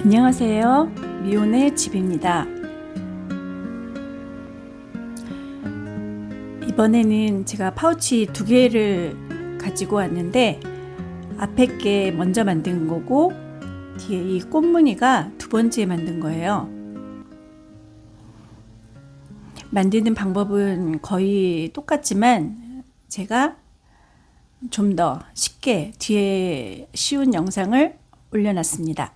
안녕하세요. 미혼의 집입니다. 이번에는 제가 파우치 2개를 가지고 왔는데 앞에 게 먼저 만든 거고 뒤에 이 꽃무늬가 2번째 만든 거예요. 만드는 방법은 거의 똑같지만 제가 좀 더 쉽게 뒤에 쉬운 영상을 올려놨습니다.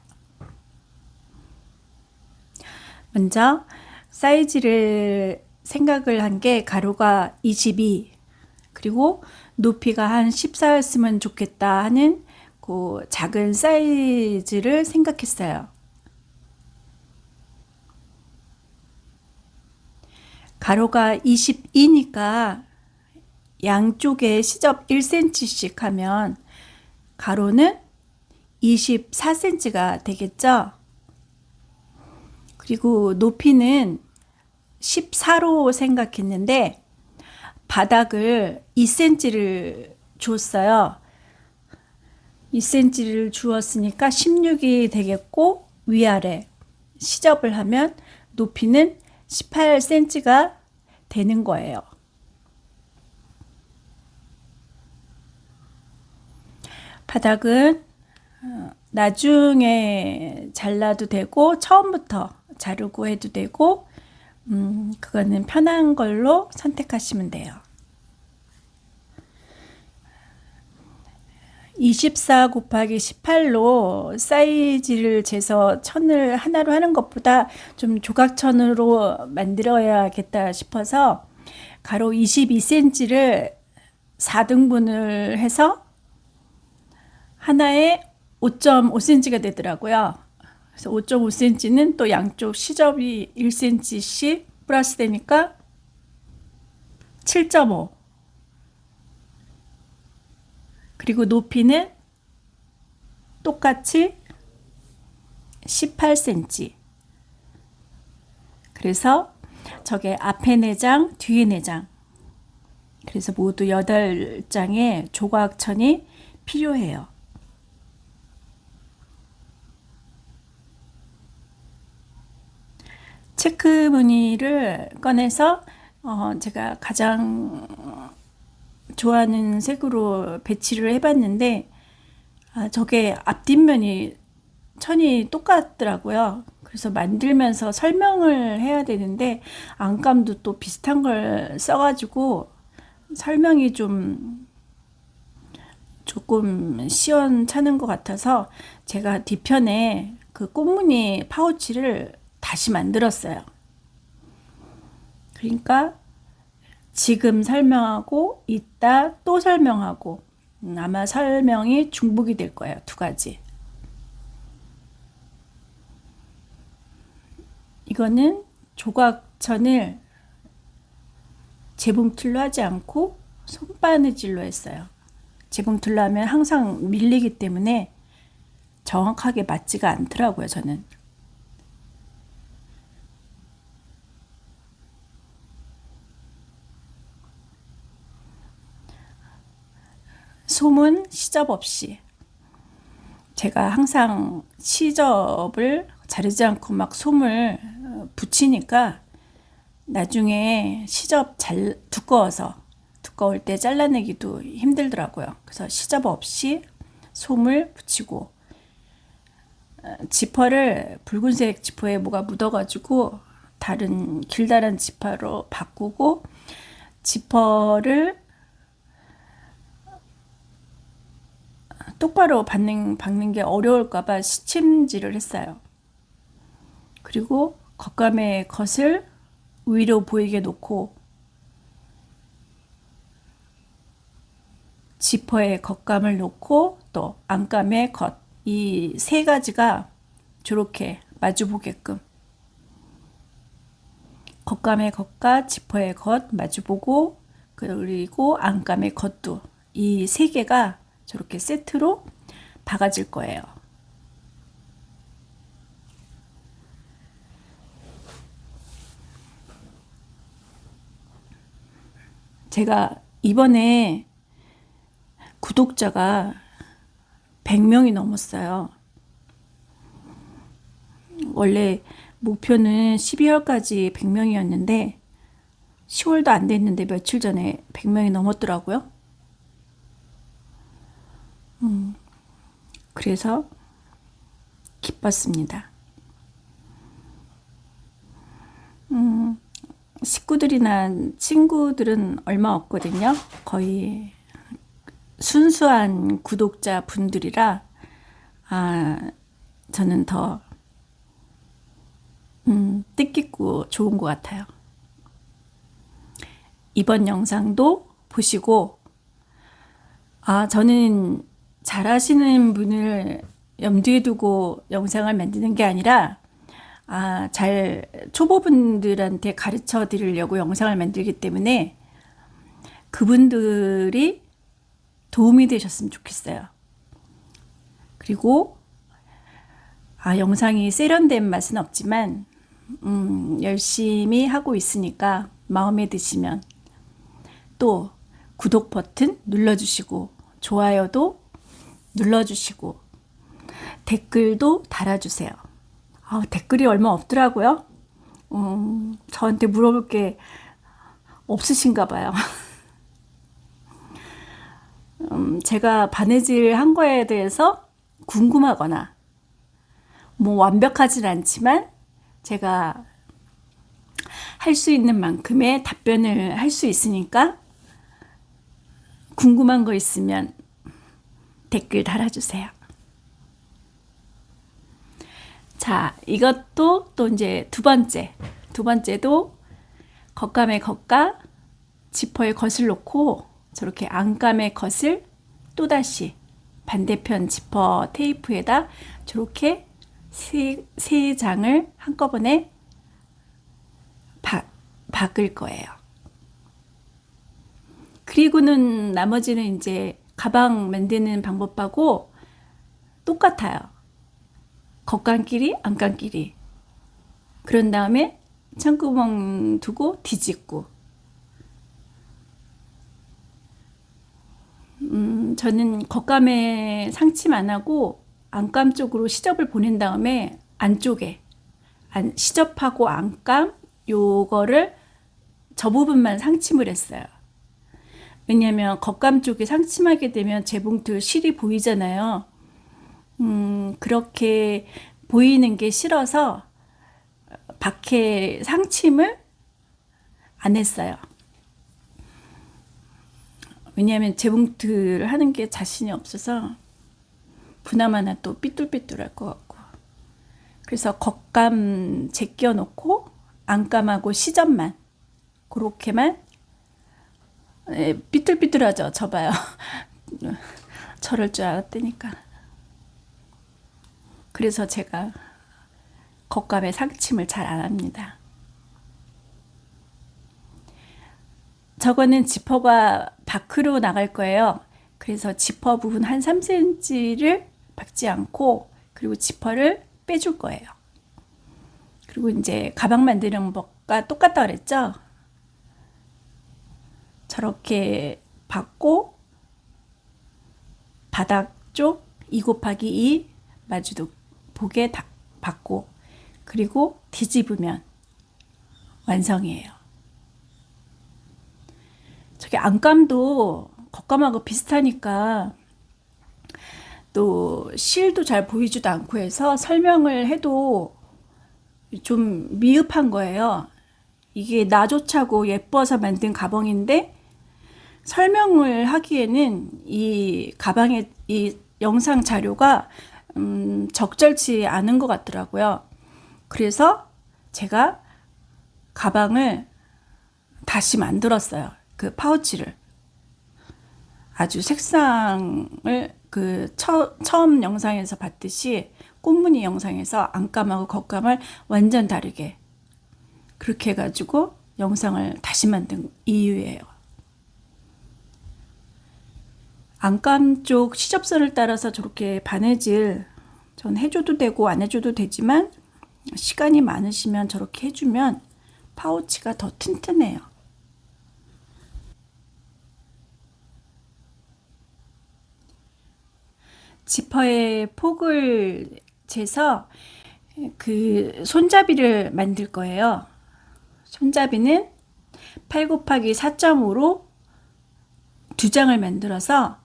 먼저 사이즈를 생각을 한 게 가로가 22 그리고 높이가 한 14였으면 좋겠다 하는 그 작은 사이즈를 생각했어요. 가로가 22니까 양쪽에 시접 1cm씩 하면 가로는 24cm가 되겠죠? 그리고 높이는 14로 생각했는데 바닥을 2cm를 주었어요. 2cm를 주었으니까 16이 되겠고 위아래 시접을 하면 높이는 18cm가 되는 거예요. 바닥은 나중에 잘라도 되고 처음부터 자르고 해도 되고 그거는 편한 걸로 선택하시면 돼요. 24 곱하기 18로 사이즈를 재서 천을 하나로 하는 것보다 좀 조각천으로 만들어야겠다 싶어서 가로 22cm를 4등분을 해서 하나에 5.5cm가 되더라고요. 그래서 5.5cm는 또 양쪽 시접이 1cm씩 플러스 되니까 7.5. 그리고 높이는 똑같이 18cm. 그래서 저게 앞에 4장, 뒤에 4장. 그래서 모두 8장의 조각천이 필요해요. 체크 무늬를 꺼내서 제가 가장 좋아하는 색으로 배치를 해봤는데 저게 앞뒷면이 천이 똑같더라고요. 그래서 만들면서 설명을 해야 되는데 안감도 또 비슷한 걸 써가지고 설명이 조금 시원찮은 것 같아서 제가 뒤편에 그 꽃무늬 파우치를 다시 만들었어요. 그러니까 지금 설명하고 이따 또 설명하고 아마 설명이 중복이 될 거예요. 2가지. 이거는 조각천을 재봉틀로 하지 않고 손바느질로 했어요. 재봉틀로 하면 항상 밀리기 때문에 정확하게 맞지가 않더라고요, 저는. 솜은 시접 없이 제가 항상 시접을 자르지 않고 막 솜을 붙이니까 나중에 시접 두꺼울 때 잘라내기도 힘들더라고요. 그래서 시접 없이 솜을 붙이고 지퍼를 붉은색 지퍼에 뭐가 묻어가지고 다른 길다란 지퍼로 바꾸고 지퍼를 똑바로 박는 게 어려울까봐 시침질을 했어요. 그리고 겉감의 겉을 위로 보이게 놓고 지퍼에 겉감을 놓고 또 안감의 겉, 이 3가지가 저렇게 마주보게끔 겉감의 겉과 지퍼의 겉 마주보고 그리고 안감의 겉도 이 3개가 저렇게 세트로 박아질 거예요. 제가 이번에 구독자가 100명이 넘었어요. 원래 목표는 12월까지 100명이었는데 10월도 안 됐는데 며칠 전에 100명이 넘었더라고요. 그래서 기뻤습니다. 식구들이나 친구들은 얼마 없거든요. 거의 순수한 구독자 분들이라 저는 더 뜻깊고 좋은 것 같아요. 이번 영상도 보시고 저는 잘하시는 분을 염두에 두고 영상을 만드는 게 아니라 초보분들한테 가르쳐 드리려고 영상을 만들기 때문에 그분들이 도움이 되셨으면 좋겠어요. 그리고 영상이 세련된 맛은 없지만 열심히 하고 있으니까 마음에 드시면 또 구독 버튼 눌러주시고 좋아요도 눌러주시고 댓글도 달아주세요. 댓글이 얼마 없더라고요. 저한테 물어볼 게 없으신가 봐요. 제가 바느질 한 거에 대해서 궁금하거나 뭐 완벽하진 않지만 제가 할 수 있는 만큼의 답변을 할 수 있으니까 궁금한 거 있으면 댓글 달아주세요. 자, 이것도 또 이제 두 번째도 겉감에 겉과 지퍼에 겉을 놓고 저렇게 안감에 겉을 또다시 반대편 지퍼 테이프에다 저렇게 세 장을 한꺼번에 박을 거예요. 그리고는 나머지는 이제 가방 만드는 방법하고 똑같아요. 겉감끼리 안감끼리. 그런 다음에 창구멍 두고 뒤집고. 저는 겉감에 상침 안 하고 안감 쪽으로 시접을 보낸 다음에 안쪽에 시접하고 안감 요거를 저 부분만 상침을 했어요. 왜냐하면 겉감 쪽에 상침하게 되면 재봉틀 실이 보이잖아요. 그렇게 보이는 게 싫어서 밖에 상침을 안 했어요. 왜냐하면 재봉틀 하는 게 자신이 없어서 부나마나 또 삐뚤삐뚤할 것 같고. 그래서 겉감 제껴 놓고 안감하고 시접만 그렇게만 삐뚤삐뚤하죠. 저 봐요. 저럴 줄 알았다니까. 그래서 제가 겉감에 상침을 잘 안 합니다. 저거는 지퍼가 밖으로 나갈 거예요. 그래서 지퍼 부분 한 3cm를 박지 않고 그리고 지퍼를 빼줄 거예요. 그리고 이제 가방 만드는 법과 똑같다 그랬죠? 저렇게 받고 바닥 쪽 2 곱하기 2 마주도 보게 받고 그리고 뒤집으면 완성이에요. 저게 안감도 겉감하고 비슷하니까 또 실도 잘 보이지도 않고 해서 설명을 해도 좀 미흡한 거예요. 이게 나조차고 예뻐서 만든 가방인데 설명을 하기에는 이 가방의 이 영상 자료가 적절치 않은 것 같더라고요. 그래서 제가 가방을 다시 만들었어요. 그 파우치를 아주 색상을 처음 영상에서 봤듯이 꽃무늬 영상에서 안감하고 겉감을 완전 다르게 그렇게 해가지고 영상을 다시 만든 이유예요. 안감 쪽 시접선을 따라서 저렇게 바느질 전 해줘도 되고 안 해줘도 되지만 시간이 많으시면 저렇게 해주면 파우치가 더 튼튼해요. 지퍼의 폭을 재서 그 손잡이를 만들 거예요. 손잡이는 8 곱하기 4.5로 두 장을 만들어서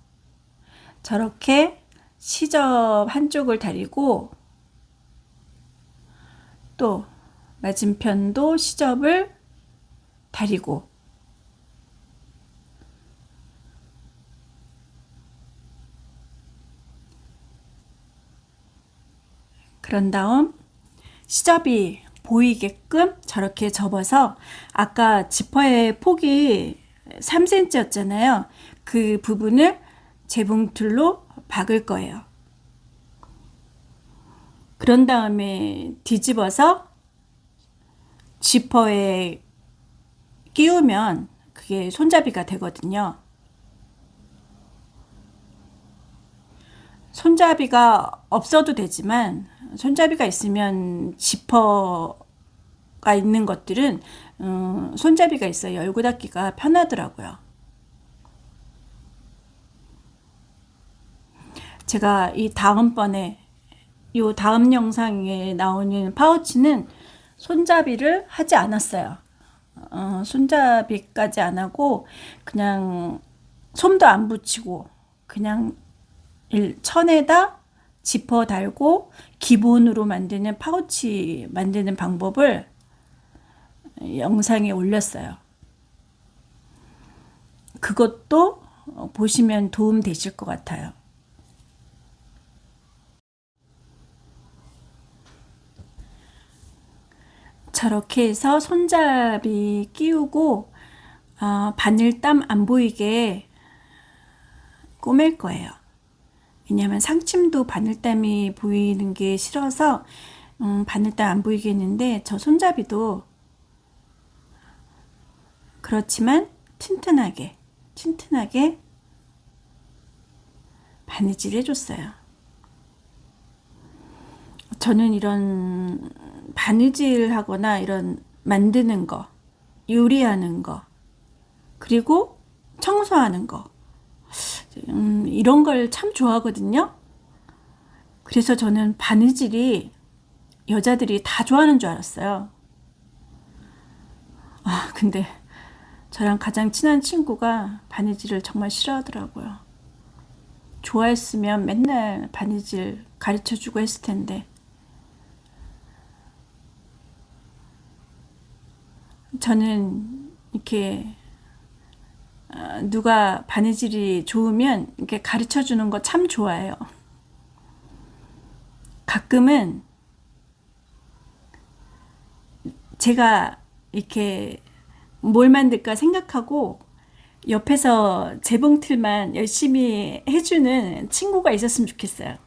저렇게 시접 한쪽을 다리고 또 맞은편도 시접을 다리고 그런 다음 시접이 보이게끔 저렇게 접어서 아까 지퍼의 폭이 3cm였잖아요. 그 부분을 재봉틀로 박을 거예요. 그런 다음에 뒤집어서 지퍼에 끼우면 그게 손잡이가 되거든요. 손잡이가 없어도 되지만 손잡이가 있으면 지퍼가 있는 것들은 손잡이가 있어야 열고 닫기가 편하더라고요. 제가 이 다음번에 이 다음 영상에 나오는 파우치는 손잡이를 하지 않았어요. 손잡이까지 안 하고 그냥 솜도 안 붙이고 그냥 천에다 지퍼 달고 기본으로 만드는 파우치 만드는 방법을 영상에 올렸어요. 그것도 보시면 도움 되실 것 같아요. 저렇게 해서 손잡이 끼우고 바늘땀 안 보이게 꼬맬 거예요. 왜냐하면 상침도 바늘땀이 보이는 게 싫어서 바늘땀 안 보이게 했는데 저 손잡이도 그렇지만 튼튼하게 바느질 해줬어요. 저는 이런 바느질 하거나 이런 만드는 거, 요리하는 거, 그리고 청소하는 거, 이런 걸 참 좋아하거든요. 그래서 저는 바느질이 여자들이 다 좋아하는 줄 알았어요. 근데 저랑 가장 친한 친구가 바느질을 정말 싫어하더라고요. 좋아했으면 맨날 바느질 가르쳐주고 했을 텐데. 저는 이렇게 누가 바느질이 좋으면 이렇게 가르쳐 주는 거 참 좋아해요. 가끔은 제가 이렇게 뭘 만들까 생각하고 옆에서 재봉틀만 열심히 해주는 친구가 있었으면 좋겠어요.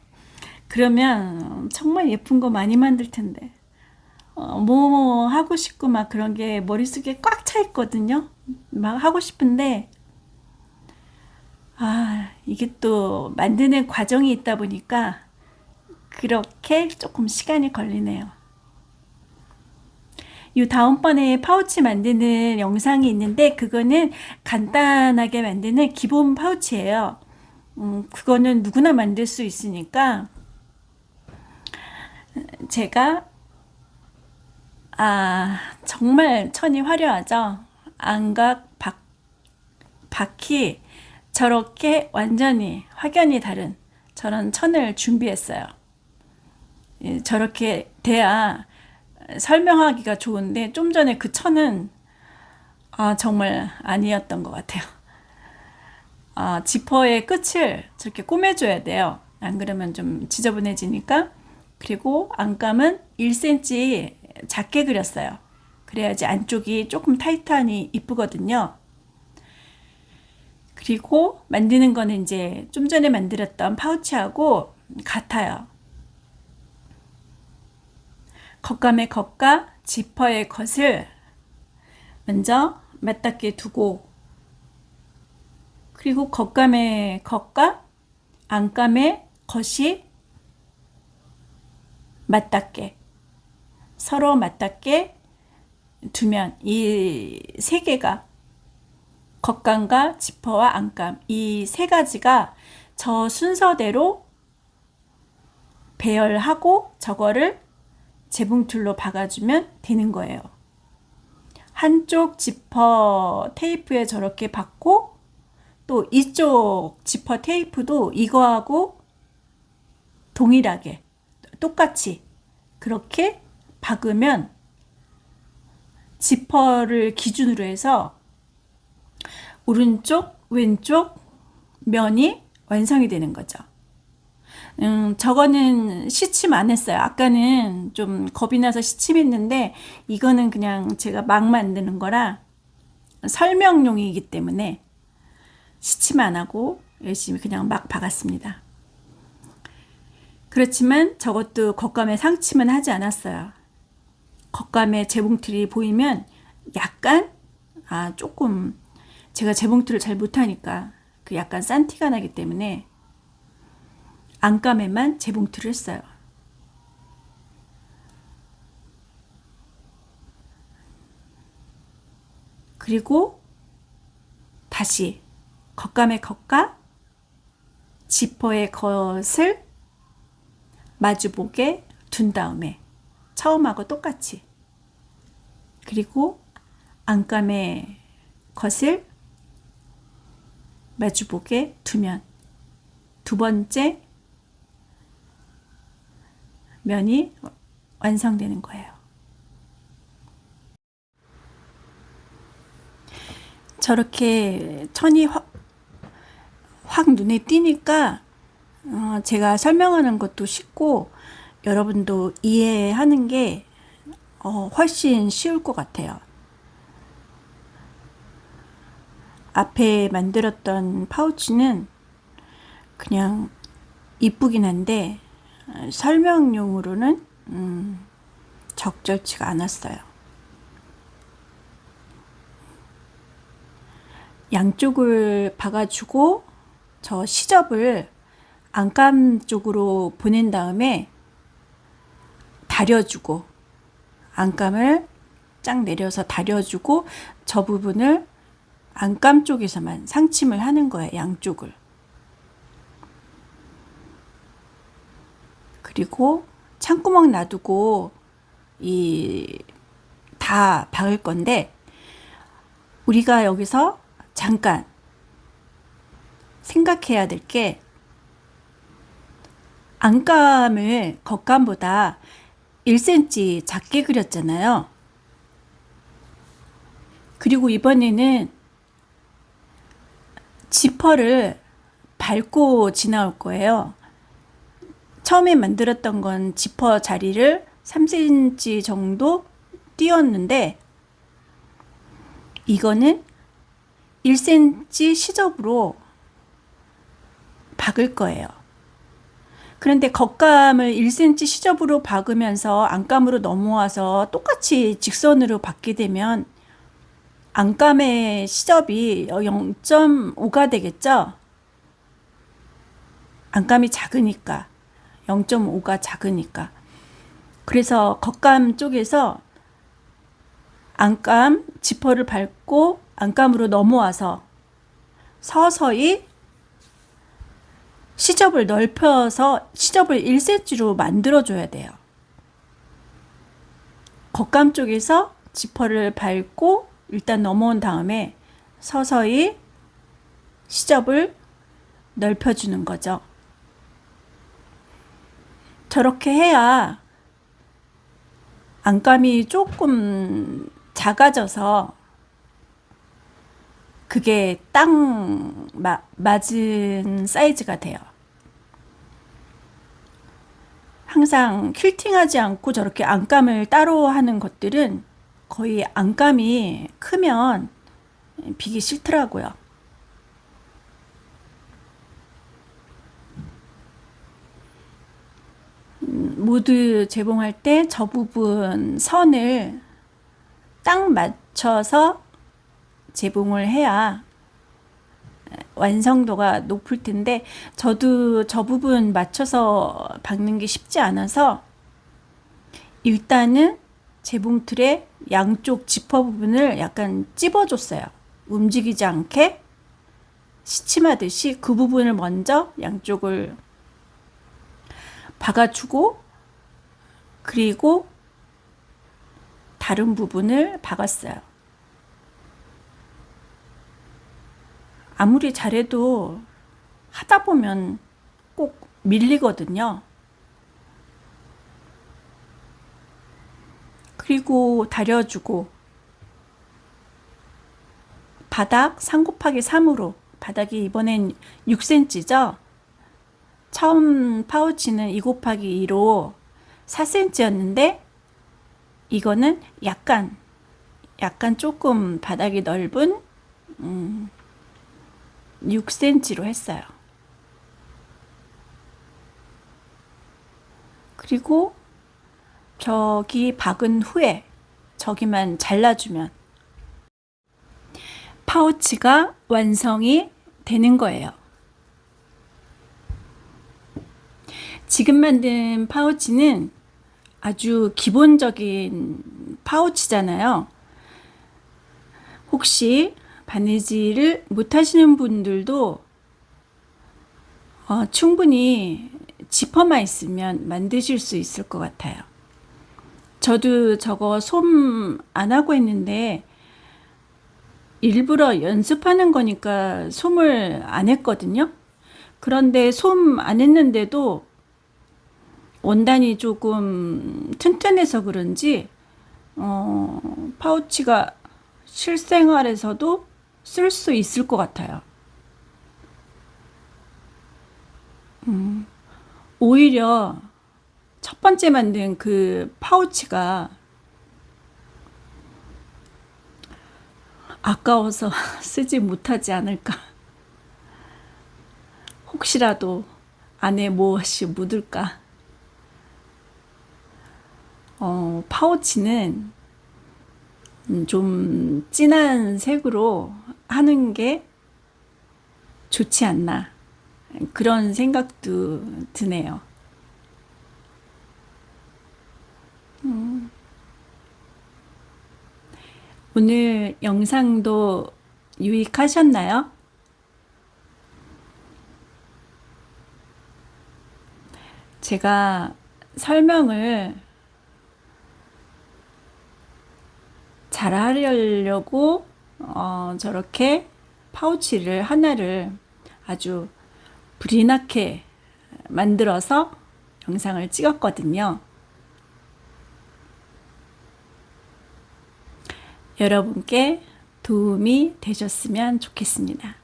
그러면 정말 예쁜 거 많이 만들 텐데. 뭐 하고 싶고 막 그런 게 머릿속에 꽉 차 있거든요. 막 하고 싶은데 이게 또 만드는 과정이 있다 보니까 그렇게 조금 시간이 걸리네요. 이 다음번에 파우치 만드는 영상이 있는데 그거는 간단하게 만드는 기본 파우치예요. 그거는 누구나 만들 수 있으니까 제가 정말 천이 화려하죠. 안각, 바퀴 저렇게 완전히 확연히 다른 저런 천을 준비했어요. 저렇게 돼야 설명하기가 좋은데 좀 전에 그 천은 정말 아니었던 것 같아요. 지퍼의 끝을 저렇게 꼬매줘야 돼요. 안 그러면 좀 지저분해지니까. 그리고 안감은 1cm 작게 그렸어요. 그래야지 안쪽이 조금 타이트하니 이쁘거든요. 그리고 만드는 거는 이제 좀 전에 만들었던 파우치하고 같아요. 겉감의 겉과 지퍼의 겉을 먼저 맞닿게 두고 그리고 겉감의 겉과 안감의 겉이 맞닿게 서로 맞닿게 두면 이 세 개가 겉감과 지퍼와 안감 이 세 가지가 저 순서대로 배열하고 저거를 재봉틀로 박아주면 되는 거예요. 한쪽 지퍼 테이프에 저렇게 박고 또 이쪽 지퍼 테이프도 이거하고 동일하게 똑같이 그렇게 박으면 지퍼를 기준으로 해서 오른쪽, 왼쪽 면이 완성이 되는 거죠. 저거는 시침 안 했어요. 아까는 좀 겁이 나서 시침했는데 이거는 그냥 제가 막 만드는 거라 설명용이기 때문에 시침 안 하고 열심히 그냥 막 박았습니다. 그렇지만 저것도 겉감에 상침은 하지 않았어요. 겉감에 재봉틀이 보이면 약간 조금 제가 재봉틀을 잘 못하니까 그 약간 싼 티가 나기 때문에 안감에만 재봉틀을 했어요. 그리고 다시 겉감에 겉과 지퍼의 겉을 마주보게 둔 다음에 처음하고 똑같이 그리고 안감의 겉을 마주보게 두면 두 번째 면이 완성되는 거예요. 저렇게 천이 확 눈에 띄니까 제가 설명하는 것도 쉽고 여러분도 이해하는 게 훨씬 쉬울 것 같아요. 앞에 만들었던 파우치는 그냥 이쁘긴 한데 설명용으로는 적절치가 않았어요. 양쪽을 박아주고 저 시접을 안감 쪽으로 보낸 다음에 다려주고 안감을 쫙 내려서 다려주고 저 부분을 안감 쪽에서만 상침을 하는 거예요. 양쪽을. 그리고 창구멍 놔두고 다 박을 건데 우리가 여기서 잠깐 생각해야 될 게 안감을 겉감보다 1cm 작게 그렸잖아요. 그리고 이번에는 지퍼를 밟고 지나올 거예요. 처음에 만들었던 건 지퍼 자리를 3cm 정도 띄웠는데 이거는 1cm 시접으로 박을 거예요. 그런데 겉감을 1cm 시접으로 박으면서 안감으로 넘어와서 똑같이 직선으로 박게 되면 안감의 시접이 0.5가 되겠죠? 안감이 작으니까 0.5가 작으니까 그래서 겉감 쪽에서 안감 지퍼를 밟고 안감으로 넘어와서 서서히 시접을 넓혀서 시접을 1cm로 만들어줘야 돼요. 겉감 쪽에서 지퍼를 밟고 일단 넘어온 다음에 서서히 시접을 넓혀주는 거죠. 저렇게 해야 안감이 조금 작아져서 그게 딱 맞은 사이즈가 돼요. 항상 퀼팅하지 않고 저렇게 안감을 따로 하는 것들은 거의 안감이 크면 비기 싫더라고요. 모두 재봉할 때 저 부분 선을 딱 맞춰서 재봉을 해야 완성도가 높을 텐데 저도 저 부분 맞춰서 박는 게 쉽지 않아서 일단은 재봉틀의 양쪽 지퍼 부분을 약간 찝어줬어요. 움직이지 않게 시침하듯이 그 부분을 먼저 양쪽을 박아주고 그리고 다른 부분을 박았어요. 아무리 잘해도 하다 보면 꼭 밀리거든요. 그리고 다려주고 바닥 3 곱하기 3으로, 바닥이 이번엔 6cm죠. 처음 파우치는 2 곱하기 2로 4cm였는데 이거는 약간 조금 바닥이 넓은 6cm로 했어요. 그리고 저기 박은 후에 저기만 잘라주면 파우치가 완성이 되는 거예요. 지금 만든 파우치는 아주 기본적인 파우치잖아요. 혹시 바느질을 못하시는 분들도 충분히 지퍼만 있으면 만드실 수 있을 것 같아요. 저도 저거 솜 안 하고 했는데 일부러 연습하는 거니까 솜을 안 했거든요. 그런데 솜 안 했는데도 원단이 조금 튼튼해서 그런지 파우치가 실생활에서도 쓸 수 있을 것 같아요. 오히려 첫 번째 만든 그 파우치가 아까워서 쓰지 못하지 않을까. 혹시라도 안에 무엇이 묻을까. 파우치는 좀 진한 색으로 하는 게 좋지 않나, 그런 생각도 드네요. 오늘 영상도 유익하셨나요? 제가 설명을 잘 하려고 저렇게 파우치를 하나를 아주 불이 나게 만들어서 영상을 찍었거든요. 여러분께 도움이 되셨으면 좋겠습니다.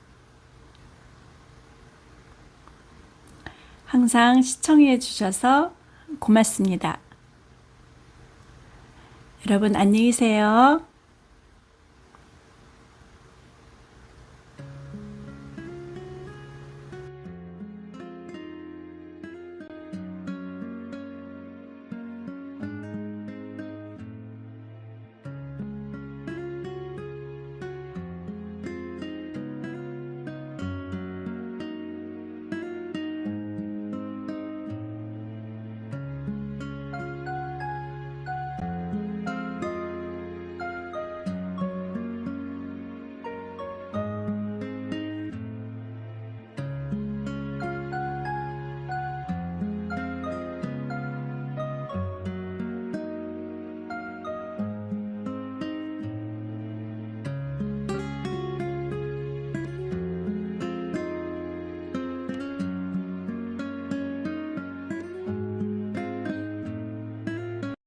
항상 시청해 주셔서 고맙습니다. 여러분 안녕히 계세요.